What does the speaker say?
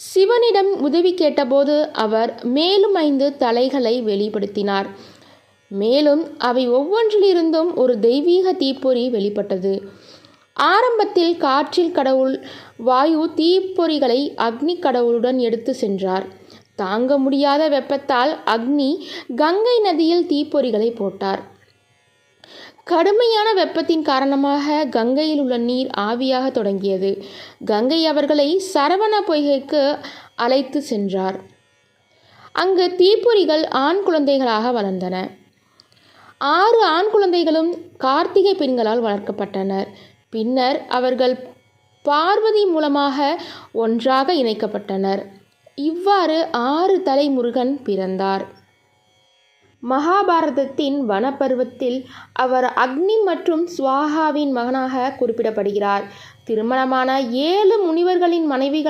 சிவனிடம் உதவி கேட்டபோது அவர் மேலும் 5 தலைகளை வெளிப்படுத்தினார். மேலும் அவை ஒவ்வொன்றிலிருந்தும் ஒரு தெய்வீக தீப்பொறி வெளிப்பட்டது. ஆரம்பத்தில் காற்றில் கடவுள் வாயு தீப்பொறிகளை அக்னி கடவுளுடன் எடுத்து சென்றார். தாங்க முடியாத வெப்பத்தால் அக்னி கங்கை நதியில் தீப்பொறிகளை போட்டார். கடுமையான வெப்பத்தின் காரணமாக கங்கையில் உள்ள நீர் ஆவியாக தொடங்கியது. கங்கை அவர்களை சரவண பொய்கைக்கு அழைத்து சென்றார். அங்கு தீப்பொறிகள் ஆண் குழந்தைகளாக வளர்ந்தன. 6 ஆண் குழந்தைகளும் கார்த்திகை பெண்களால் வளர்க்கப்பட்டனர். பின்னர் அவர்கள் பார்வதி மூலமாக ஒன்றாக இணைக்கப்பட்டனர். இவ்வாறு 6 தலை முருகன் பிறந்தார். மகாபாரதத்தின் வனப்பருவத்தில் அவர் அக்னி மற்றும் ஸ்வாகாவின் மகனாக குறிப்பிடப்படுகிறார். திருமணமான 7 முனிவர்களின் மனைவிகளை